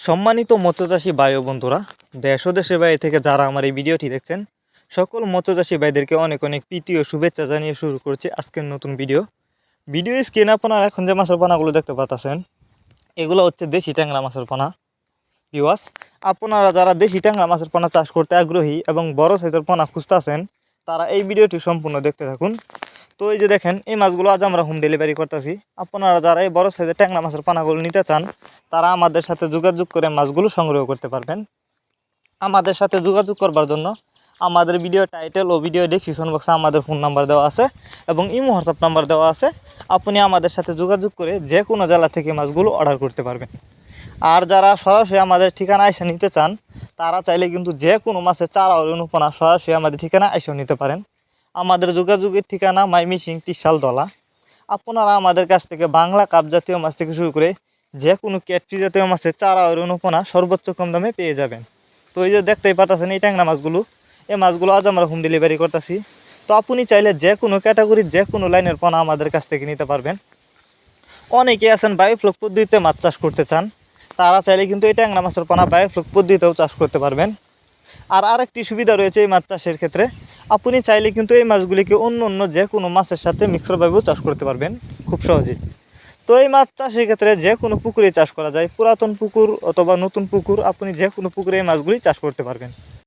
সম্মানিত মৎস্যচাষী ভাই ও বন্ধুরা, দেশ ও দেশের বাইরে থেকে যারা আমার এই ভিডিওটি দেখছেন, সকল মৎস্যচাষী ভাইদেরকে অনেক অনেক প্রীতি ও শুভেচ্ছা জানিয়ে শুরু করছি আজকের নতুন ভিডিও স্ক্রিনে আপনারা এখন যে মাছের পোনাগুলো দেখতে পাচ্ছেন, এগুলো হচ্ছে দেশি ট্যাংরা মাছের পোনা। ভিউয়ার্স, আপনারা যারা দেশি ট্যাংরা মাছের পোনা চাষ করতে আগ্রহী এবং বড় সাইজের পোনা খুঁজতেছেন, তারা এই ভিডিওটি সম্পূর্ণ দেখতে থাকুন। তো এই যে দেখেন, এই মাছগুলো আজ আমরা হোম ডেলিভারি করতেছি। আপনারা যারা এই বড় সাইজের ট্যাংরা মাছের পোনাগুলো নিতে চান, তারা আমাদের সাথে যোগাযোগ করে মাছগুলো সংগ্রহ করতে পারবেন। আমাদের সাথে যোগাযোগ করবার জন্য আমাদের ভিডিও টাইটেল ও ভিডিও ডেসক্রিপশন বক্সে আমাদের ফোন নাম্বার দেওয়া আছে এবং ইমো হোয়াটসঅ্যাপ নাম্বার দেওয়া আছে। আপনি আমাদের সাথে যোগাযোগ করে যে কোনো জেলা থেকে মাছগুলো অর্ডার করতে পারবেন। আর যারা সরাসরি আমাদের ঠিকানা এসে নিতে চান, তারা চাইলে কিন্তু যে কোনো মাছের চারা ও অনুপনা সরাসরি আমাদের ঠিকানা এসেও নিতে পারেন। আমাদের যোগাযোগের ঠিকানা মাইমিসিং ত্রিশাল দলা। আপনারা আমাদের কাছ থেকে বাংলা কাপ জাতীয় মাছ থেকে শুরু করে যে কোনো ক্যাটরি জাতীয় মাছের চারা ও অনুপনা সর্বোচ্চ কম দামে পেয়ে যাবেন। তো এই যে দেখতেই পাচ্ছেন এই ট্যাংরা মাছগুলো, এই মাছগুলো আজ আমরা হোম ডেলিভারি করতেছি। তো আপনি চাইলে যে কোনো ক্যাটাগরির যে কোনো লাইনের পোনা আমাদের কাছ থেকে নিতে পারবেন। অনেকে আছেন বায়োফ্লক পদ্ধতিতে মাছ চাষ করতে চান, তারা চাইলে কিন্তু এই ট্যাংরা মাছের পোনা বায়োফ্লক পদ্ধতিতেও চাষ করতে পারবেন। আর আরেকটি সুবিধা রয়েছে এই মাছ চাষের ক্ষেত্রে, আপনি চাইলে কিন্তু এই মাছগুলিকে অন্য যে কোনো মাছের সাথে মিশ্রভাবেও চাষ করতে পারবেন খুব সহজেই। তো এই মাছ চাষের ক্ষেত্রে যে কোনো পুকুরে চাষ করা যায়, পুরাতন পুকুর অথবা নতুন পুকুর, আপনি যে কোনো পুকুরে এই মাছগুলি চাষ করতে পারবেন।